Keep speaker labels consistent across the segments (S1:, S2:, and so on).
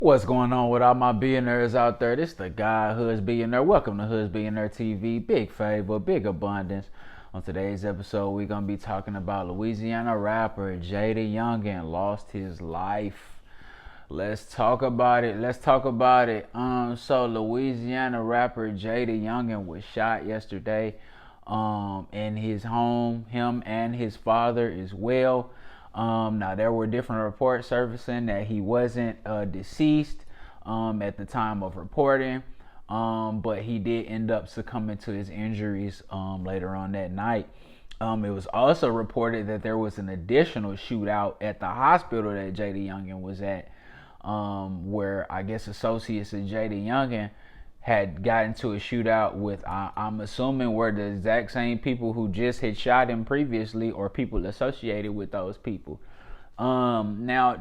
S1: What's going on with all my billionaires out there? This the guy, Hoodz Billionaire. Welcome to Hoodz Billionaire TV. Big favor, big abundance. On today's episode, we're going to be talking about Louisiana rapper Jaydayoungan lost his life. Let's talk about it. So Louisiana rapper Jaydayoungan was shot yesterday in his home, him and his father as well. Now there were different reports surfacing that he wasn't deceased at the time of reporting, but he did end up succumbing to his injuries later on that night. It was also reported that there was an additional shootout at the hospital that Jaydayoungan was at, where I guess associates of Jaydayoungan had gotten to a shootout with, I'm assuming, were the exact same people who just had shot him previously, or people associated with those people. Now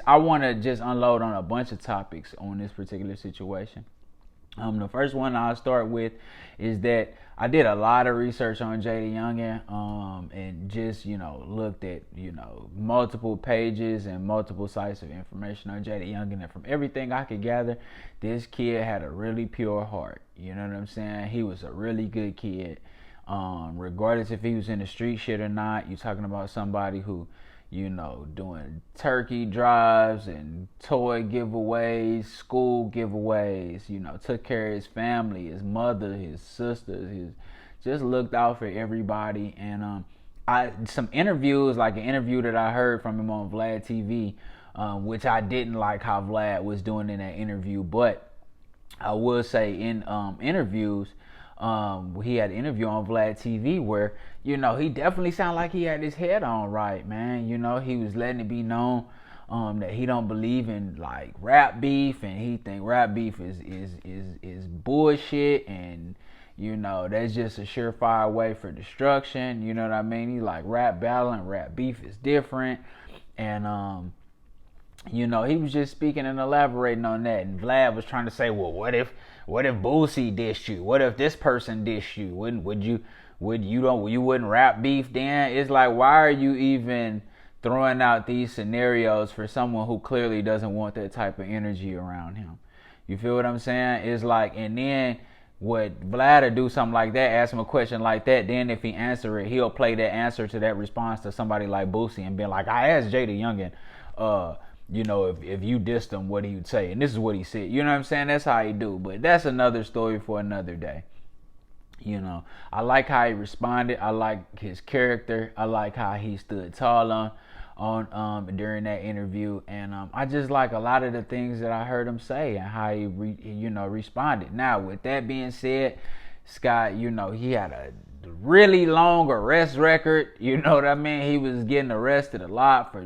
S1: I want to just unload on a bunch of topics on this particular situation. The first one I'll start with is that I did a lot of research on Jaydayoungan, and just, looked at, multiple pages and multiple sites of information on Jaydayoungan, and from everything I could gather, this kid had a really pure heart. You know what I'm saying? He was a really good kid. Regardless if he was in the street shit or not, you're talking about somebody who, doing turkey drives and toy giveaways, school giveaways, took care of his family, his mother, his sisters, just looked out for everybody. And some interviews, like an interview that I heard from him on Vlad TV, which I didn't like how Vlad was doing in that interview, but I will say in interviews, he had an interview on Vlad TV where, he definitely sounded like he had his head on right, man. He was letting it be known that he don't believe in like rap beef, and he think rap beef is bullshit, and that's just a surefire way for destruction. You know what I mean? He like rap battle and rap beef is different, and he was just speaking and elaborating on that. And Vlad was trying to say, well, what if Boosie dissed you? What if this person dissed you? You wouldn't rap beef then? It's like, why are you even throwing out these scenarios for someone who clearly doesn't want that type of energy around him? You feel what I'm saying? It's like, and then what Vlad will do something like that, ask him a question like that, then if he answer it, he'll play that answer to that response to somebody like Boosie and be like, I asked Jaydayoungan, if you dissed him, what do you say? And this is what he said. You know what I'm saying? That's how he do. But that's another story for another day. I like how he responded. I like his character. I like how he stood tall on during that interview. And I just like a lot of the things that I heard him say and how he responded. Now, with that being said, Scott, he had a really long arrest record. You know what I mean? He was getting arrested a lot for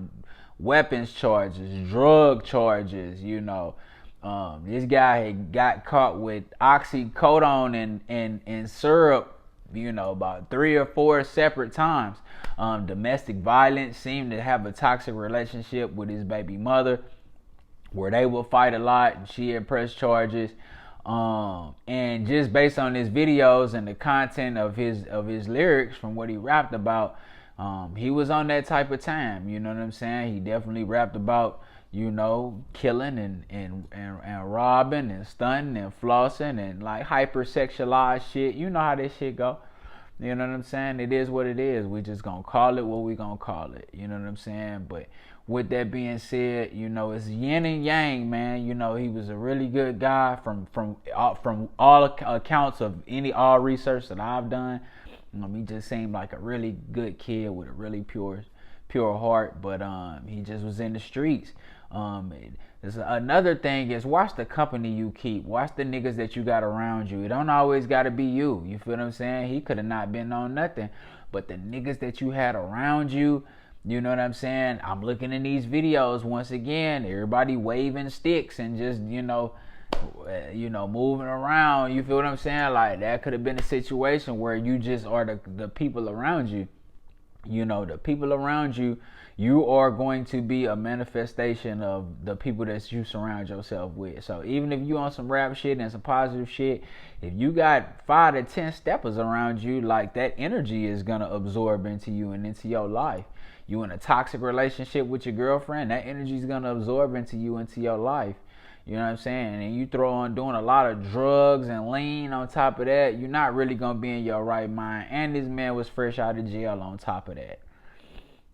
S1: weapons charges, drug charges. This guy had got caught with oxycodone and syrup, about 3 or 4 separate times. Domestic violence, seemed to have a toxic relationship with his baby mother, where they would fight a lot, and she had pressed charges. And just based on his videos and the content of his lyrics from what he rapped about, he was on that type of time. You know what I'm saying? He definitely rapped about, killing and robbing and stunting and flossing and like hypersexualized shit. You know how this shit go. You know what I'm saying? It is what it is. We just gonna call it what we gonna call it. You know what I'm saying? But with that being said, it's yin and yang, man. He was a really good guy from all accounts of all research that I've done. He just seemed like a really good kid with a really pure heart, but he just was in the streets. Another thing is, watch the company you keep. Watch the niggas that you got around you. It don't always got to be you. You feel what I'm saying? He could have not been on nothing, but the niggas that you had around you, you know what I'm saying? I'm looking in these videos once again, everybody waving sticks and just, moving around. You feel what I'm saying? Like, that could have been a situation where you just are the people around you. The people around you, you are going to be a manifestation of the people that you surround yourself with. So even if you on some rap shit and some positive shit, if you got 5 to 10 steppers around you, like, that energy is gonna absorb into you and into your life. you in a toxic relationship with your girlfriend, that energy is gonna absorb into you, into your life. You know what I'm saying? And you throw on doing a lot of drugs and lean on top of that, you're not really gonna be in your right mind. And this man was fresh out of jail on top of that.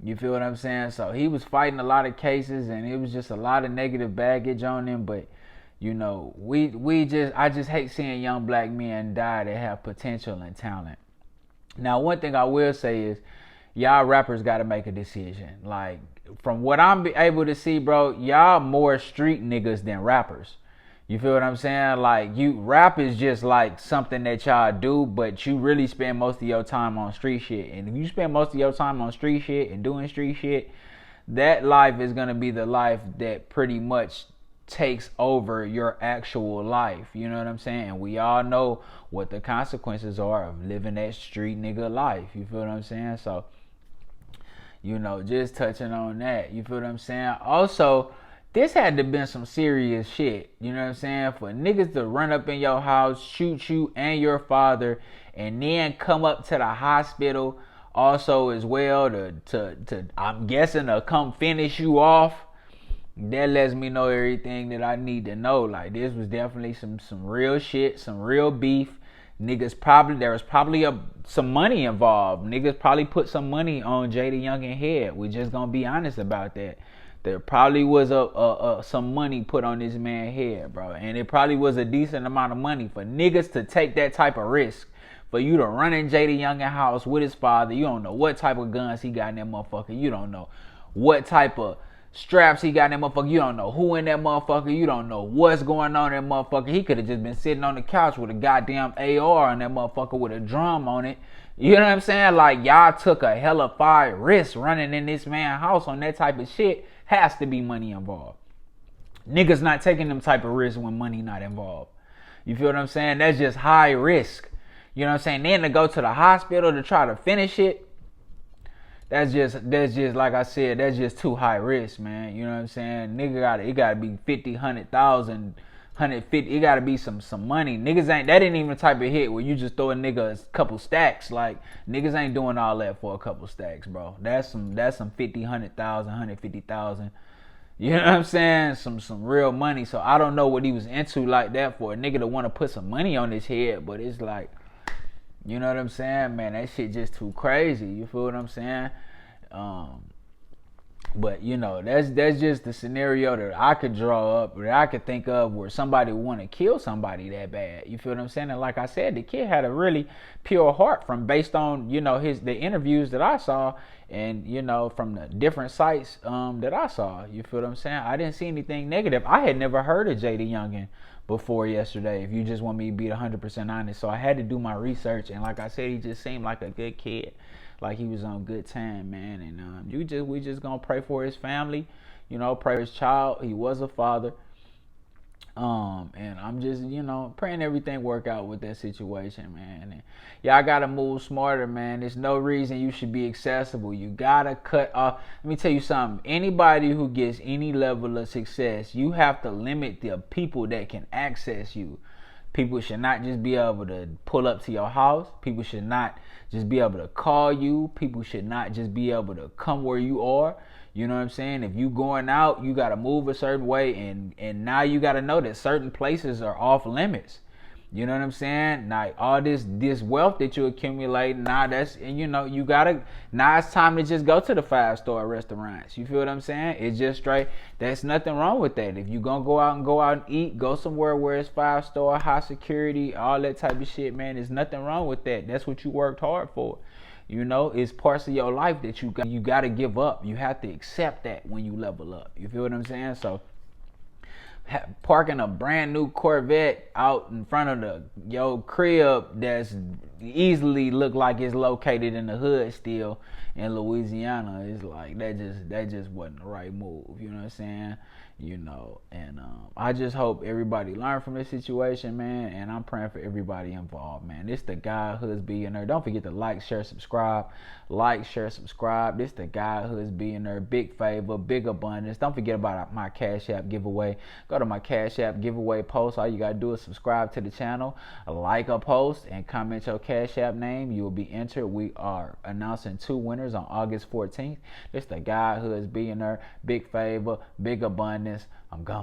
S1: You feel what I'm saying? So he was fighting a lot of cases, and it was just a lot of negative baggage on him. But you know, I just hate seeing young black men die that have potential and talent. Now, one thing I will say is, y'all rappers got to make a decision. Like, from what I'm able to see, bro, y'all more street niggas than rappers. You feel what I'm saying? Like, rap is just like something that y'all do, but you really spend most of your time on street shit. And if you spend most of your time on street shit and doing street shit, that life is going to be the life that pretty much takes over your actual life. You know what I'm saying? And we all know what the consequences are of living that street nigga life. You feel what I'm saying? So, you know, just touching on that. You feel what I'm saying? Also, this had to been some serious shit. You know what I'm saying? For niggas to run up in your house, shoot you and your father, and then come up to the hospital also as well to I'm guessing to come finish you off. That lets me know everything that I need to know. Like, this was definitely some real shit, some real beef. There was probably some money involved. Niggas probably put some money on Jaydayoungan head. We just gonna be honest about that. There probably was some money put on this man's head, bro. And it probably was a decent amount of money for niggas to take that type of risk. For you to run in Jaydayoungan house with his father. You don't know what type of guns he got in that motherfucker. You don't know what type of straps he got in that motherfucker. You don't know who in that motherfucker. You don't know what's going on in that motherfucker. He could have just been sitting on the couch with a goddamn AR on that motherfucker with a drum on it. You know what I'm saying? Like, y'all took a hella fire risk running in this man's house on that type of shit. Has to be money involved. Niggas not taking them type of risks when money not involved. You feel what I'm saying? That's just high risk. You know what I'm saying? Then to go to the hospital to try to finish it, that's just like I said, that's just too high risk, man. You know what I'm saying? It gotta be 50, 100,000, 150. It gotta be some money. Niggas that ain't even the type of hit where you just throw a nigga a couple stacks. Like, niggas ain't doing all that for a couple stacks, bro. That's some 50, 100,000, 150,000. You know what I'm saying? Some real money. So I don't know what he was into like that for a nigga to want to put some money on his head, but it's like, you know what I'm saying, man? That shit just too crazy. You feel what I'm saying? But you know, that's just the scenario that I could draw up, that I could think of, where somebody would want to kill somebody that bad. You feel what I'm saying? And like I said, the kid had a really pure heart, from based on, you know, the interviews that I saw, and you know, from the different sites that I saw. You feel what I'm saying? I didn't see anything negative. I had never heard of Jaydayoungan before yesterday, if you just want me to be 100% honest. So I had to do my research, and like I said, he just seemed like a good kid. Like, he was on good time, man. And we just gonna pray for his family, you know, pray for his child. He was a father. And I'm just, you know, praying everything work out with that situation, man. And y'all gotta move smarter, man. There's no reason you should be accessible. You gotta cut off. Let me tell you something. Anybody who gets any level of success, you have to limit the people that can access you. People should not just be able to pull up to your house. People should not just be able to call you. People should not just be able to come where you are. You know what I'm saying? If you going out, you got to move a certain way. And now you got to know that certain places are off limits. You know what I'm saying? Now, all this wealth that you accumulate, now that's, and you know, you gotta, now it's time to just go to the 5-star restaurants. You feel what I'm saying? It's just straight, there's nothing wrong with that. If you gonna go out and eat, go somewhere where it's 5-star, high security, all that type of shit, man. There's nothing wrong with that. That's what you worked hard for. You know, it's parts of your life that you got to give up. You have to accept that when you level up. You feel what I'm saying? So, parking a brand new Corvette out in front of your crib that's easily look like it's located in the hood still in Louisiana, is like, that just wasn't the right move. You know what I'm saying? And I just hope everybody learn from this situation, man, and I'm praying for everybody involved, man. This the guy Hoodz Billionaire. Don't forget to like, share, subscribe. This the guy Hoodz Billionaire. Big favor, big abundance. Don't forget about my Cash App giveaway. Go to my Cash App giveaway post. All you gotta do is subscribe to the channel, like a post, and comment your Cash App name. You will be entered. We are announcing 2 winners on August 14th. This the guy Hoodz Billionaire. Big favor, big abundance. I'm gone.